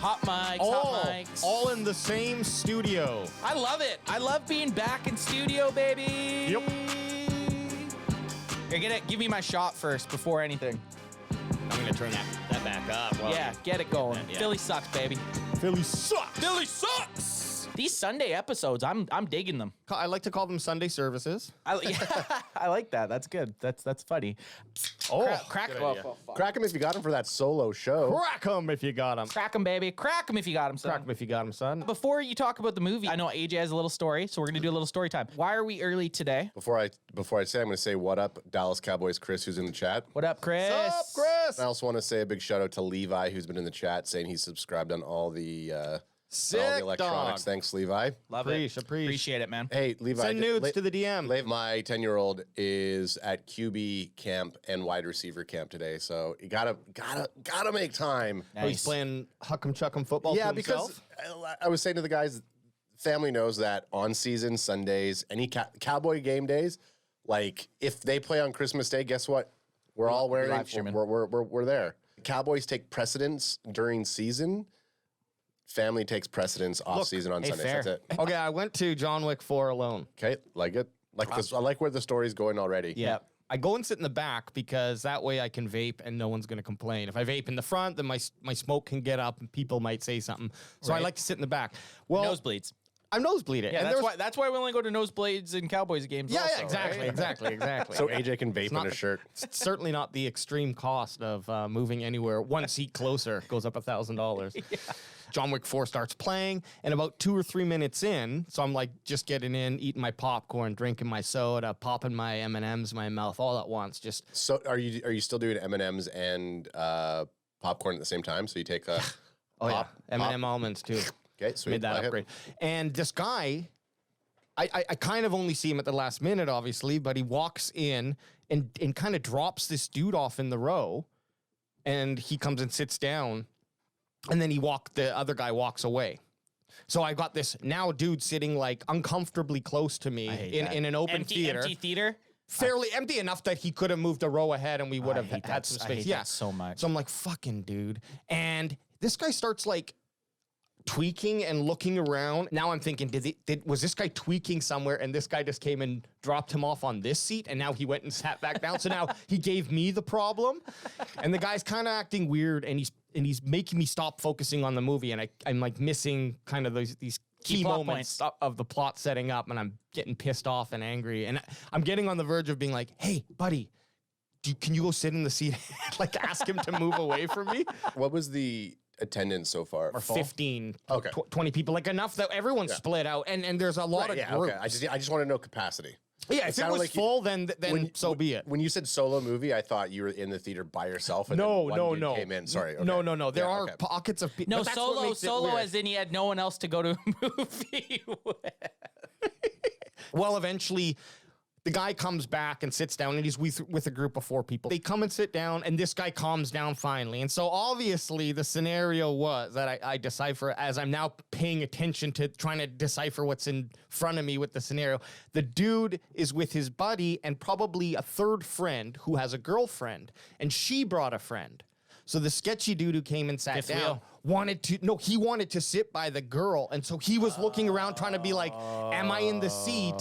Hot mics. All in the same studio. I love it. I love being back in studio, baby. Yep. Here, give me my shot first before anything. I'm going to turn that back up. Well, Yeah, get it going. Yeah. Philly sucks, baby. Philly sucks. Philly sucks. These Sunday episodes, I'm digging them. I like to call them Sunday services. I like that. That's good. That's funny. Crack good oh, idea. fuck. Crack him if you got him for that solo show. Crack them if you got them. Crack 'em, baby. Crack 'em if you got 'em, son. Crack them if you got them, son. Before you talk about the movie, I know AJ has a little story, so we're gonna do a little story time. Why are we early today? Before I say, I'm going to say what up, Dallas Cowboys Chris, who's in the chat. What up, Chris? What's up, Chris? I also want to say a big shout out to Levi, who's been in the chat, saying he's subscribed on all the Sick, all the electronics. dog. Thanks, Levi. Love Appreciate. Appreciate it, man. Hey, Levi. Send nudes to the DM. My 10-year-old is at QB camp and wide receiver camp today, so you gotta make time. Oh, he's playing Huck'em Chuck'em football Yeah, to himself? because I was saying to the guys, family knows that on season Sundays, any Cowboy game days, like if they play on Christmas Day, guess what? We're all wearing. live streaming. We're there. Cowboys take precedence during season. Family takes precedence off season on Sundays. fair. That's it. Okay, I went to John Wick 4 alone. Okay, like it. Like this. I like where the story's going already. Yeah. I go and sit in the back because that way I can vape and no one's going to complain. If I vape in the front, then my smoke can get up and people might say something. So I Right. like to sit in the back. Well, Nosebleeds. I'm nosebleeding. Yeah, and that's why we only go to nosebleeds in Cowboys games. Yeah, also, yeah, exactly, right? exactly. So AJ can vape in not his shirt. It's certainly not the extreme cost of moving anywhere. One seat closer goes up $1,000. John Wick 4 starts playing, and about 2 or 3 minutes in, so I'm like just getting in, eating my popcorn, drinking my soda, popping my M&Ms in my mouth all at once. Just So are you still doing M&Ms and popcorn at the same time? So you take a M&M almonds too. Okay, sweet. Made that Like it. upgrade. And this guy, I kind of only see him at the last minute, obviously, but he walks in and kind of drops this dude off in the row, and he comes and sits down, and then the other guy walks away. So I got this now dude sitting like uncomfortably close to me in an open theater. Empty theater. Fairly empty enough that he could have moved a row ahead and we would have had some I space. hate that so much. So I'm like, fucking dude. And this guy starts like tweaking and looking around. Now I'm thinking, was this guy tweaking somewhere and this guy just came and dropped him off on this seat and now he went and sat back down. So now he gave me the problem. And the guy's kind of acting weird and he's making me stop focusing on the movie. And I'm like missing kind of these key plot moments points. of the plot setting up, and I'm getting pissed off and angry. And I'm getting on the verge of being like, hey, buddy, can you go sit in the seat? Like ask him to move away from me. What was the attendance so far? 15, Okay. 20 people, like enough that everyone's split out, and there's a lot of groups. Okay. I just want to know capacity. Yeah, if it sounded was like full, then so be it. When you said solo movie, I thought you were in the theater by yourself. And No, then no, one dude no. came in. Sorry. Okay. No. There Yeah, are okay. pockets of people. No, solo as in he had no one else to go to a movie with. Well, eventually, the guy comes back and sits down, and he's with a group of 4 people. They come and sit down, and this guy calms down finally. And so obviously the scenario was that I decipher as I'm now paying attention to trying to decipher what's in front of me with the scenario. The dude is with his buddy and probably a third friend who has a girlfriend, and she brought a friend. So the sketchy dude who came and sat Fifth down wheel. he wanted to sit by the girl. And so he was looking around trying to be like, am I in the seat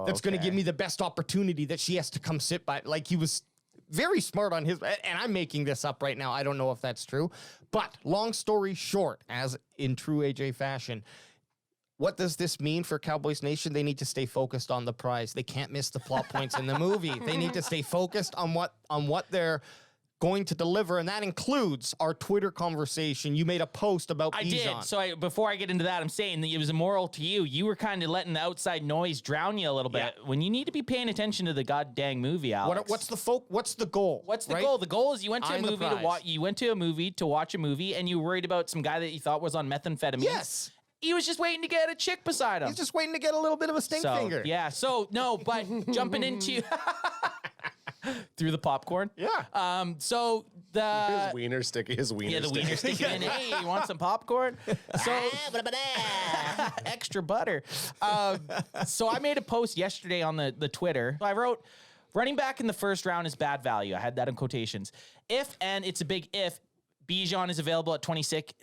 that's going to give me the best opportunity that she has to come sit by? Like he was very smart on his, and I'm making this up right now. I don't know if that's true, but long story short, as in true AJ fashion, what does this mean for Cowboys Nation? They need to stay focused on the prize. They can't miss the plot points in the movie. They need to stay focused on what they're going to deliver, and that includes our Twitter conversation. You made a post about I Bijan. did. So before I get into that, I'm saying that it was immoral to you. You were kind of letting the outside noise drown you a little bit when you need to be paying attention to the goddamn movie, Alex. What's the goal? What's the right? goal? The goal is you went to I'm a the movie to prize. watch. You went to a movie to watch a movie, and you were worried about some guy that you thought was on methamphetamine. Yes. He was just waiting to get a chick beside him. He's just waiting to get a little bit of a stink finger. Yeah. So no, but jumping into through the popcorn. Yeah. So His wiener sticky. the wiener sticking in. Hey, you want some popcorn? So extra butter. So I made a post yesterday on the Twitter. I wrote, running back in the first round is bad value. I had that in quotations. And it's a big if, Bijan is available at 26.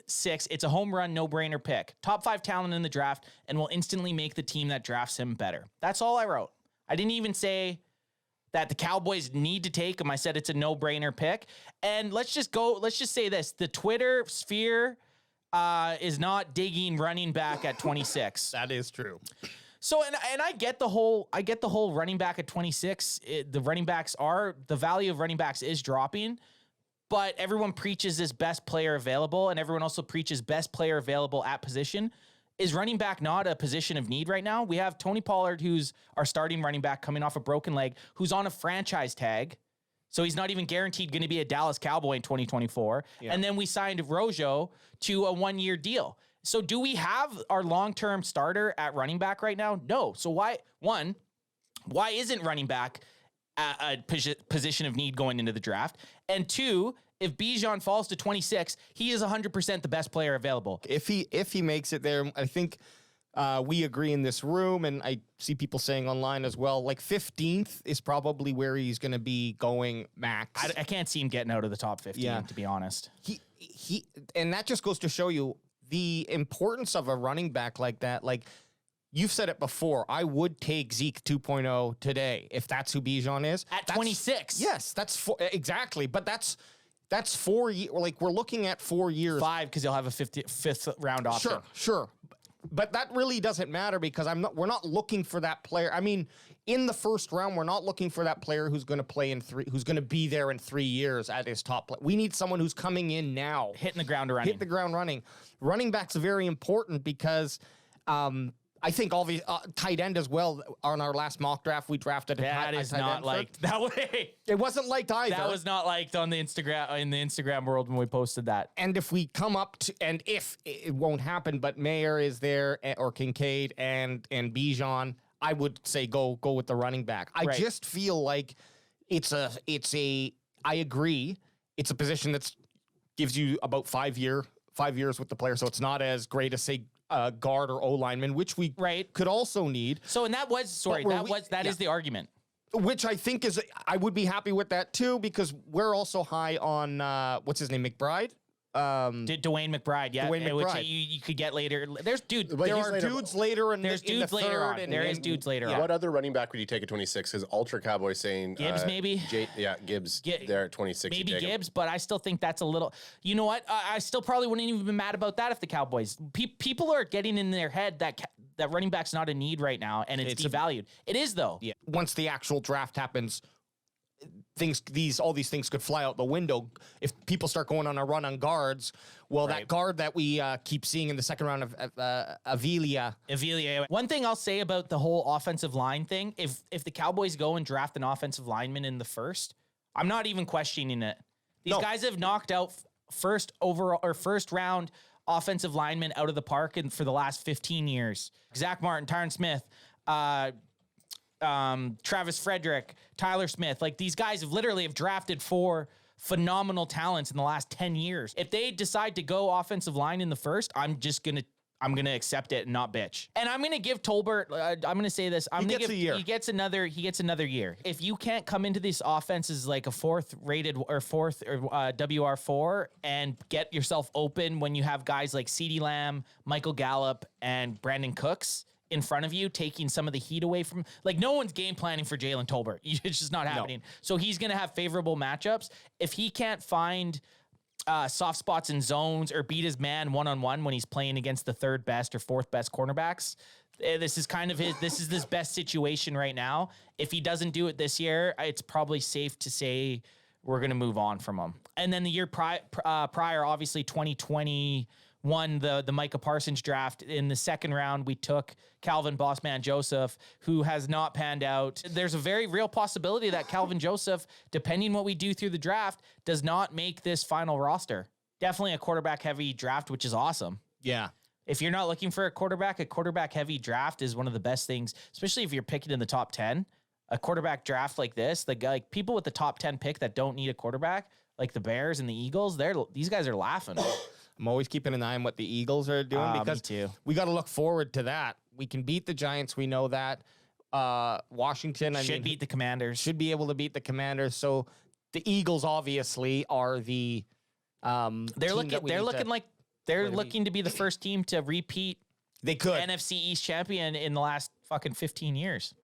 It's a home run, no-brainer pick. Top 5 talent in the draft and will instantly make the team that drafts him better. That's all I wrote. I didn't even say that the Cowboys need to take him. I said it's a no-brainer pick. And let's just say this. The Twitter sphere is not digging running back at 26. That is true. So, and I get the whole running back at 26. The value of running backs is dropping, but everyone preaches this best player available, and everyone also preaches best player available at position. Is running back not a position of need right now? We have Tony Pollard, who's our starting running back coming off a broken leg, who's on a franchise tag. So he's not even guaranteed going to be a Dallas Cowboy in 2024. Yeah. And then we signed Rojo to a 1-year deal. So do we have our long-term starter at running back right now? No. So why isn't running back a position of need going into the draft? And 2, if Bijan falls to 26, he is 100% the best player available. If he makes it there, I think we agree in this room, and I see people saying online as well, like 15th is probably where he's going to be going max. I can't see him getting out of the top 15, to be honest. He and that just goes to show you the importance of a running back like that. Like, you've said it before, I would take Zeke 2.0 today if that's who Bijan is. At 26. Yes, exactly. But that's 4 years. Like, we're looking at 4 years. 5, because you'll have a fifth round option. Sure. But that really doesn't matter because we're not looking for that player. I mean, in the first round, we're not looking for that player who's going to be there in 3 years at his top play. We need someone who's coming in now. Hitting the ground running. Running back's very important because I think all the tight end as well. On our last mock draft, we drafted that is not liked that way. It wasn't liked either. That was not liked on the Instagram world when we posted that. And if we come up to, and if it won't happen, but Mayer is there or Kincaid and Bijan, I would say go with the running back. I just feel like I agree. It's a position that gives you about 5 years with the player, so it's not as great as say guard or O lineman, which we could also need. So, and that is the argument. Which I think I would be happy with that too, because we're also high on what's his name, McBride. Dwayne McBride, yeah. Dwayne McBride. Which you could get later. There's dudes. There are dudes later in there's the dudes third later on. and There is dudes later on. What other running back would you take at 26? Because Ultra Cowboy saying Gibbs, maybe. Gibbs there at 26. Maybe Gibbs, but I still think that's a little. You know what? I still probably wouldn't even be mad about that if the Cowboys. People are getting in their head that running back's not a need right now, and it's devalued. It is though. Yeah. Once the actual draft happens, all these things could fly out the window if people start going on a run on guards. Well, that guard that we keep seeing in the second round of Avilia. One thing I'll say about the whole offensive line thing, if the Cowboys go and draft an offensive lineman in the first, I'm not even questioning it. These guys have knocked out first round offensive linemen out of the park for the last 15 years. Zach Martin, Tyron Smith, Travis Frederick, Tyler Smith, like these guys have drafted 4 phenomenal talents in the last 10 years. If they decide to go offensive line in the first, I'm going to accept it and not bitch. And I'm going to give Tolbert, I'm going to say this. He gets another year. If you can't come into these offenses like a 4th rated or 4th or WR4 and get yourself open when you have guys like CeeDee Lamb, Michael Gallup, and Brandon Cooks in front of you, taking some of the heat away from, like, no one's game planning for Jalen Tolbert. It's just not happening. So he's going to have favorable matchups. If he can't find soft spots in zones or beat his man one-on-one when he's playing against the 3rd best or 4th best cornerbacks, this is kind of his best situation right now. If he doesn't do it this year, it's probably safe to say we're going to move on from him. And then the year prior, obviously 2021, the Micah Parsons draft. In the second round, we took Calvin Bossman Joseph, who has not panned out. There's a very real possibility that Calvin Joseph, depending what we do through the draft, does not make this final roster. Definitely a quarterback-heavy draft, which is awesome. Yeah. If you're not looking for a quarterback-heavy draft is one of the best things, especially if you're picking in the top 10. A quarterback draft like this, people with the top 10 pick that don't need a quarterback, like the Bears and the Eagles, these guys are laughing. I'm always keeping an eye on what the Eagles are doing because we got to look forward to that. We can beat the Giants. We know that. Washington should beat the Commanders. Should be able to beat the Commanders. So the Eagles obviously are the They're looking to be the first team to repeat They could. NFC East champion in the last fucking 15 years.